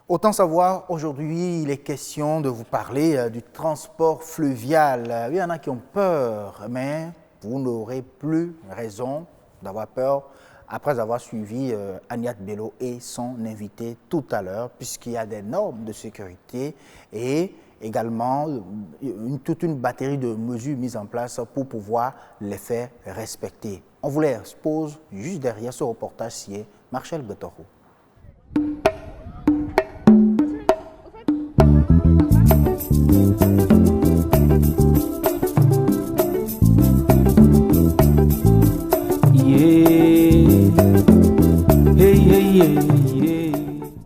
Autant savoir, aujourd'hui, il est question de vous parler du transport fluvial. Il y en a qui ont peur, mais vous n'aurez plus raison d'avoir peur après avoir suivi Agnès Bello et son invité tout à l'heure, puisqu'il y a des normes de sécurité et également toute une batterie de mesures mises en place pour pouvoir les faire respecter. On vous les expose juste derrière ce reportage signé Marcel Betoro.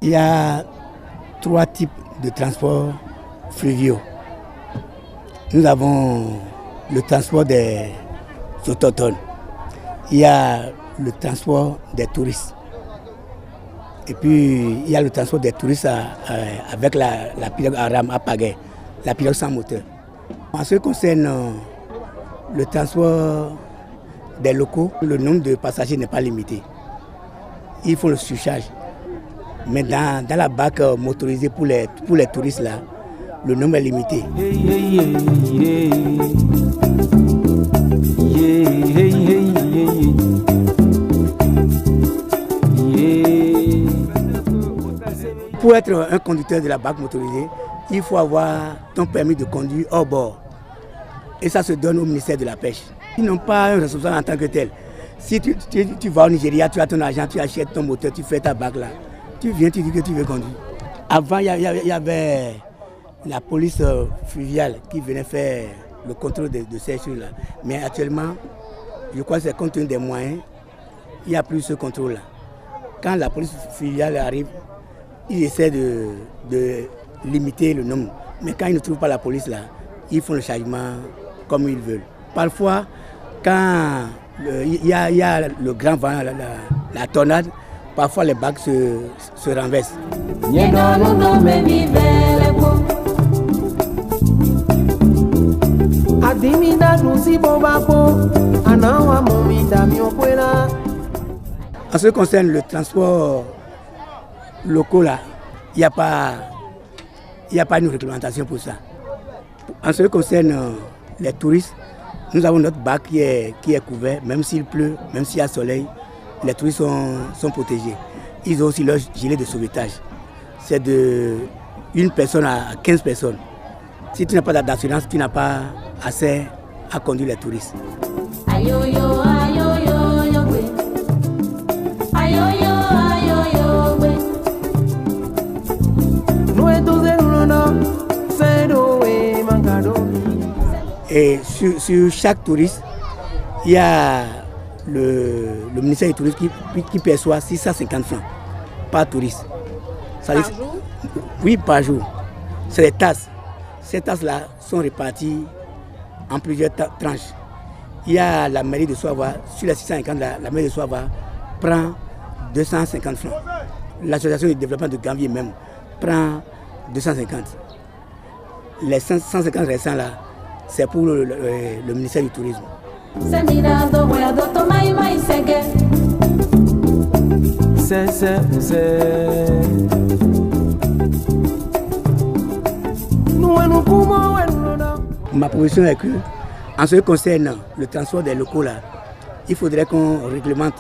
Il y a 3 types de transports fluviaux. Nous avons le transport des autochtones. Il y a le transport des touristes. Et puis, il y a le transport des touristes avec la pirogue à rame, à pagaie, la pirogue sans moteur. En ce qui concerne le transport des locaux, le nombre de passagers n'est pas limité. Il faut le surcharge. Mais dans la barque motorisée pour les touristes, là, le nombre est limité. Pour être un conducteur de la barque motorisée, il faut avoir ton permis de conduire hors bord. Et ça se donne au ministère de la Pêche. Ils n'ont pas un responsable en tant que tel. Si tu vas au Nigeria, tu as ton argent, tu achètes ton moteur, tu fais ta barque là. Tu viens, tu dis que tu veux conduire. Avant, il y avait la police fluviale qui venait faire le contrôle de ces choses-là. Mais actuellement, je crois que c'est compte tenu des moyens, il n'y a plus ce contrôle-là. Quand la police fluviale arrive, ils essaient de limiter le nombre. Mais quand ils ne trouvent pas la police là, ils font le chargement comme ils veulent. Parfois, quand il y a le grand vent, la tornade, parfois les barques se renversent. En ce qui concerne le transport local, là, il n'y a pas une réglementation pour ça. En ce qui concerne les touristes, nous avons notre bac qui est couvert, même s'il pleut, même s'il y a soleil, les touristes sont protégés. Ils ont aussi leur gilet de sauvetage. C'est de 1 personne à 15 personnes. Si tu n'as pas d'assurance, tu n'as pas assez à conduire les touristes. Et sur chaque touriste, il y a le ministère du Tourisme qui perçoit 650 francs par touriste. Par jour? Oui, par jour. C'est des tasses. Ces tasses-là sont réparties en plusieurs tranches. Il y a la mairie de Soava, sur les 650, la mairie de Soava prend 250 francs. L'association de développement de Gambier même prend 250. Les 150 restants là, c'est pour le ministère du Tourisme. Ma position est que, en ce qui concerne le transport des locaux là, il faudrait qu'on réglemente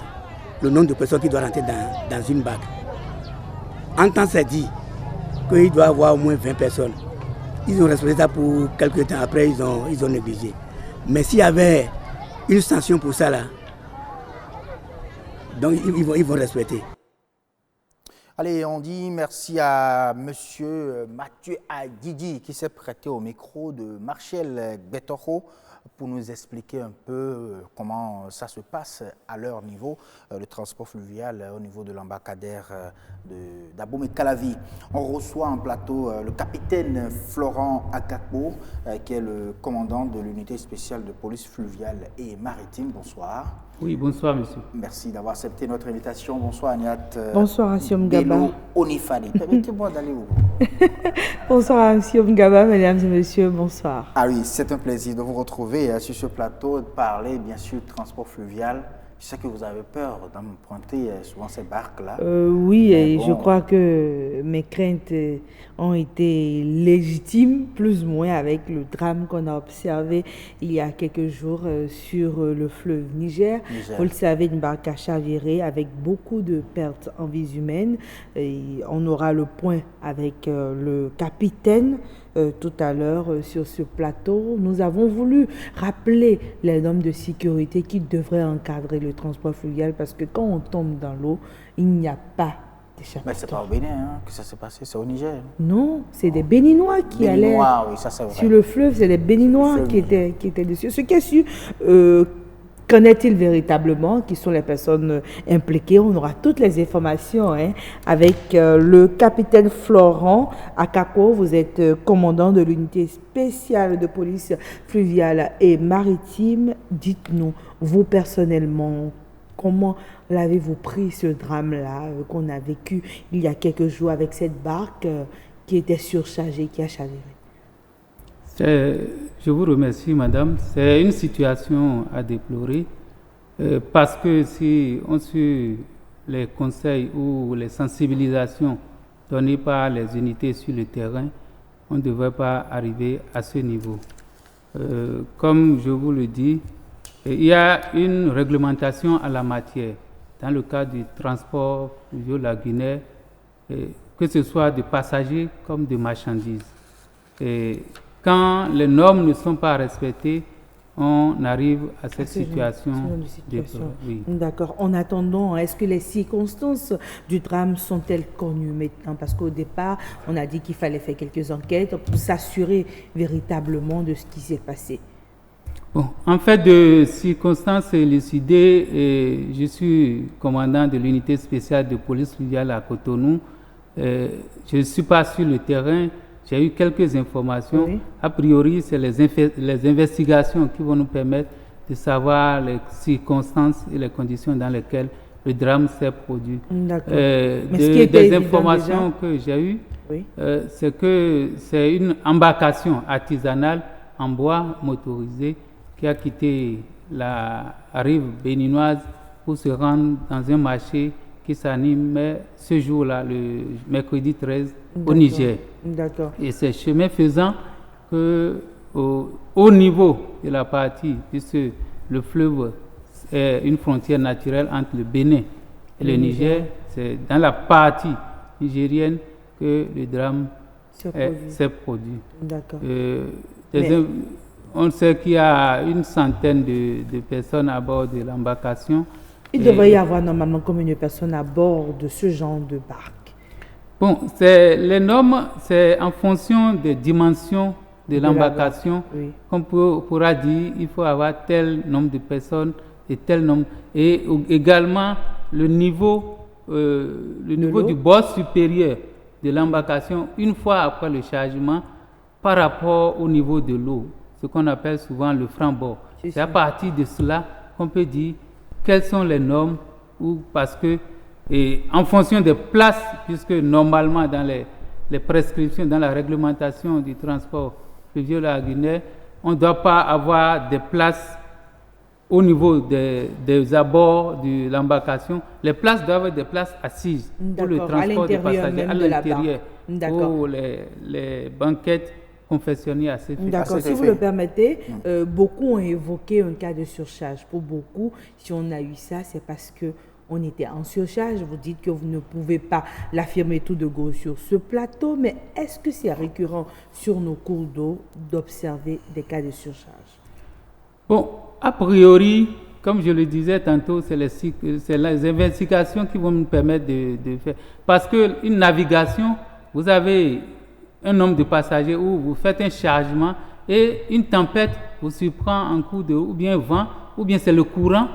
le nombre de personnes qui doivent rentrer dans une barque. En temps, c'est dit qu'il doit y avoir au moins 20 personnes. Ils ont respecté ça pour quelques temps, après ils ont négligé. Mais s'il y avait une sanction pour ça là, donc ils vont respecter. Allez, on dit merci à M. Mathieu Adidi qui s'est prêté au micro de Marcel Betoro pour nous expliquer un peu comment ça se passe à leur niveau, le transport fluvial au niveau de l'embarcadère d'Abomey-Calavi. On reçoit en plateau le capitaine Florent Akakbo, qui est le commandant de l'unité spéciale de police fluviale et maritime. Bonsoir. Oui, bonsoir monsieur. Merci d'avoir accepté notre invitation. Bonsoir Agnès. Bonsoir Assiom Gaba. Bello Onifadi. Permettez-moi d'aller où? Bonsoir Assiom Gaba, mesdames et messieurs, bonsoir. Ah oui, c'est un plaisir de vous retrouver sur ce plateau, de parler bien sûr de transport fluvial. Je sais que vous avez peur d'emprunter souvent ces barques-là. Oui, Mais et bon. je crois que mes craintes ont été légitimes, plus ou moins, avec le drame qu'on a observé il y a quelques jours sur le fleuve Niger. Niger. Vous le savez, une barque a chaviré avec beaucoup de pertes en vies humaines. Et on aura le point avec le capitaine tout à l'heure sur ce plateau. Nous avons voulu rappeler les normes de sécurité qui devraient encadrer le transport fluvial parce que quand on tombe dans l'eau, il n'y a pas Mais c'est d'échappatoire. pas au Bénin que ça s'est passé, c'est au Niger. Non, c'est des Béninois qui Béninois, allaient oui, ça c'est vrai. sur le fleuve, c'est des Béninois Le fleuve qui étaient dessus. Ce qui est sûr, qu'en est-il véritablement? Qui sont les personnes impliquées? On aura toutes les informations avec le capitaine Florent Akako. Vous êtes commandant de l'unité spéciale de police fluviale et maritime. Dites-nous, vous personnellement, comment l'avez-vous pris ce drame-là qu'on a vécu il y a quelques jours avec cette barque qui était surchargée, qui a chaviré? Je vous remercie, madame. C'est une situation à déplorer parce que si on suit les conseils ou les sensibilisations données par les unités sur le terrain, on ne devrait pas arriver à ce niveau. Comme je vous le dis, il y a une réglementation à la matière dans le cadre du transport fluvial-lagunaire, que ce soit de passagers comme de marchandises. Et quand les normes ne sont pas respectées, on arrive à cette situation. Oui. D'accord. En attendant, est-ce que les circonstances du drame sont-elles connues maintenant? Parce qu'au départ, on a dit qu'il fallait faire quelques enquêtes pour s'assurer véritablement de ce qui s'est passé. Bon, en fait, de circonstances élucidées, je suis commandant de l'unité spéciale de police fluviale à Cotonou. Je ne suis pas sur le terrain. J'ai eu quelques informations. Oui. A priori, c'est les investigations qui vont nous permettre de savoir les circonstances et les conditions dans lesquelles le drame s'est produit. D'accord. Des informations que j'ai eues, oui, c'est que c'est une embarcation artisanale en bois motorisé qui a quitté la rive béninoise pour se rendre dans un marché qui s'animait ce jour-là, le mercredi 13, au Niger. D'accord. Et c'est chemin faisant que au niveau de la partie, puisque le fleuve est une frontière naturelle entre le Bénin et le Niger, c'est dans la partie nigérienne que le drame s'est produit. D'accord. On sait qu'il y a une centaine de personnes à bord de l'embarcation. Il devrait y avoir normalement combien de personnes à bord de ce genre de barque? Bon, les normes, c'est en fonction des dimensions de l'embarcation qu'on pourra dire il faut avoir tel nombre de personnes et tel nombre. Et également le niveau du bord supérieur de l'embarcation une fois après le chargement par rapport au niveau de l'eau, ce qu'on appelle souvent le franc-bord. C'est à partir de cela qu'on peut dire quelles sont les normes, parce que, en fonction des places, puisque normalement dans les prescriptions, dans la réglementation du transport fluvial-lagunaire, on ne doit pas avoir des places au niveau des abords de l'embarcation. Les places doivent être des places assises pour le transport des passagers à l'intérieur, pour les banquettes confectionnées à ces fins. D'accord, si vous le permettez, beaucoup ont évoqué un cas de surcharge. Pour beaucoup, si on a eu ça, c'est parce qu'on était en surcharge. Vous dites que vous ne pouvez pas l'affirmer tout de go sur ce plateau, mais est-ce que c'est récurrent sur nos cours d'eau d'observer des cas de surcharge? Bon, a priori, comme je le disais tantôt, c'est les investigations qui vont nous permettre de faire. Parce qu'une navigation, vous avez un nombre de passagers où vous faites un chargement et une tempête vous surprend en cours d'eau, ou bien vent, ou bien c'est le courant,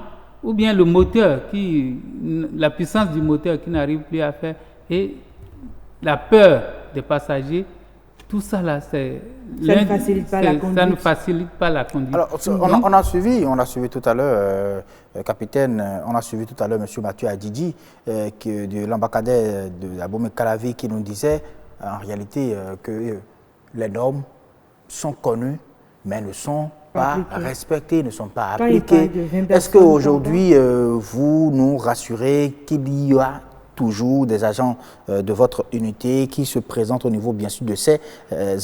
ou bien le moteur, la puissance du moteur qui n'arrive plus à faire, et la peur des passagers. Tout ça là, ça ne facilite pas la conduite. Ça ne facilite pas la conduite. Alors, on a suivi tout à l'heure, capitaine, on a suivi tout à l'heure M. Mathieu Adjidji, de l'embarcadère de la Bomé-Calavi, qui nous disait en réalité que les normes sont connues, mais ne sont pas respectés, ne sont pas Quand il appliqués. parle de 20 Est-ce qu'aujourd'hui, vous nous rassurez qu'il y a toujours des agents de votre unité qui se présentent au niveau, bien sûr, de ces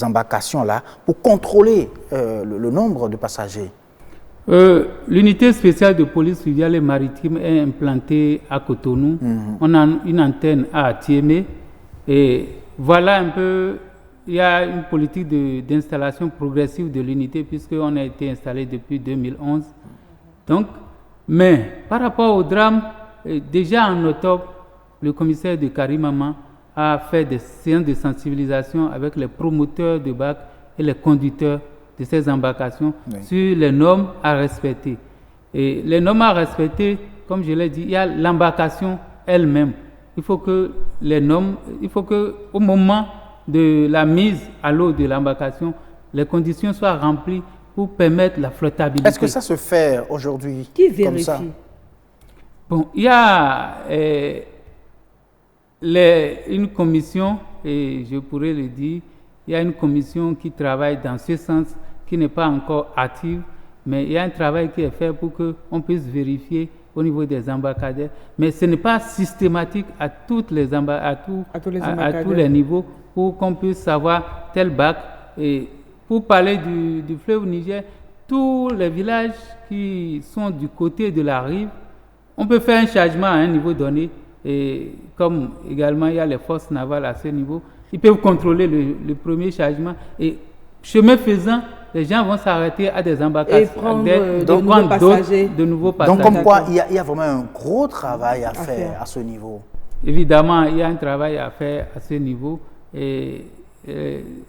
embarcations-là pour contrôler le nombre de passagers? L'unité spéciale de police fluviale et maritime est implantée à Cotonou. On a une antenne à Thiémé. Et voilà un peu, il y a une politique d'installation progressive de l'unité puisqu'on a été installé depuis 2011. Donc, mais par rapport au drame, déjà en octobre, le commissaire de Karimama a fait des séances de sensibilisation avec les promoteurs de bacs et les conducteurs de ces embarcations sur les normes à respecter. Et les normes à respecter, comme je l'ai dit, il y a l'embarcation elle-même. Il faut que au moment de la mise à l'eau de l'embarcation, les conditions soient remplies pour permettre la flottabilité. Est-ce que ça se fait aujourd'hui? Qui vérifie? Bon, il y a une commission, et je pourrais le dire, il y a une commission qui travaille dans ce sens, qui n'est pas encore active, mais il y a un travail qui est fait pour qu'on puisse vérifier au niveau des embarcadères. Mais ce n'est pas systématique à tous les niveaux pour qu'on puisse savoir tel bac. Et pour parler du fleuve Niger, tous les villages qui sont du côté de la rive, on peut faire un chargement à un niveau donné. Et comme également il y a les forces navales à ce niveau, ils peuvent contrôler le premier chargement. Et chemin faisant, les gens vont s'arrêter à des embarcations, et prendre de nouveaux passagers. Donc comme quoi, il y a vraiment un gros travail à faire à ce niveau. Évidemment, il y a un travail à faire à ce niveau. Et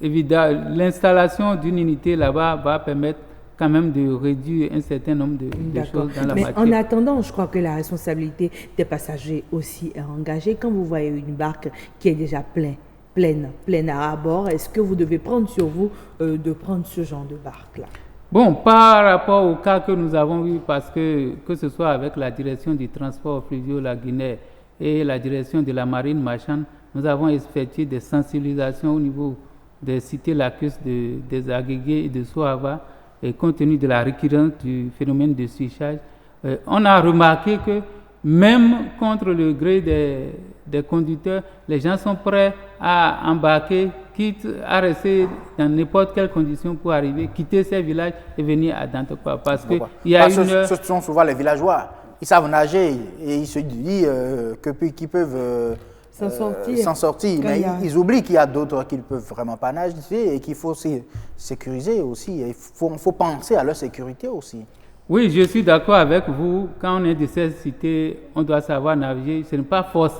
évidemment, l'installation d'une unité là-bas va permettre quand même de réduire un certain nombre de choses dans la matière. Mais en attendant, je crois que la responsabilité des passagers aussi est engagée. Quand vous voyez une barque qui est déjà pleine à bord, est-ce que vous devez prendre sur vous de prendre ce genre de barque-là? Bon, par rapport au cas que nous avons vu, parce que ce soit avec la direction du transport fluvial la Guinée et la direction de la marine marchande, nous avons effectué des sensibilisations au niveau des cités lacustres des Agégués et de Soava, et compte tenu de la récurrence du phénomène de surcharge. On a remarqué que même contre le gré des conducteurs, les gens sont prêts à embarquer, quitte à rester dans n'importe quelle condition pour arriver, quitter ces villages et venir à Dantokwa. Parce que ce sont souvent les villageois. Ils savent nager et ils se disent qu'ils peuvent s'en sortir. Mais ils oublient qu'il y a d'autres qui ne peuvent vraiment pas nager et qu'il faut aussi sécuriser aussi. Il faut penser à leur sécurité aussi. Oui, je suis d'accord avec vous. Quand on est de ces cités, on doit savoir nager.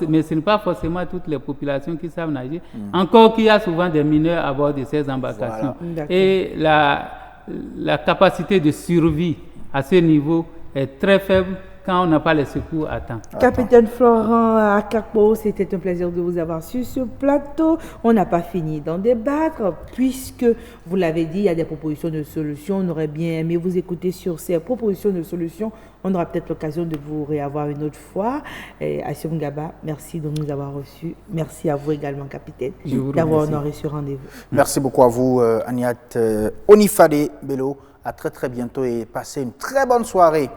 Mais ce n'est pas forcément toutes les populations qui savent nager. Encore qu'il y a souvent des mineurs à bord de ces embarcations. Voilà. Et la capacité de survie à ce niveau est très faible quand on n'a pas les secours à temps. Capitaine Florent Akakpo, c'était un plaisir de vous avoir sur ce plateau. On n'a pas fini d'en débattre, puisque, vous l'avez dit, il y a des propositions de solutions. On aurait bien aimé vous écouter sur ces propositions de solutions. On aura peut-être l'occasion de vous réavoir une autre fois. Assim Gaba, merci de nous avoir reçus. Merci à vous également, capitaine, d'avoir honoré ce rendez-vous. Merci beaucoup à vous, Aniat Onifade Bello. À très très bientôt et passez une très bonne soirée.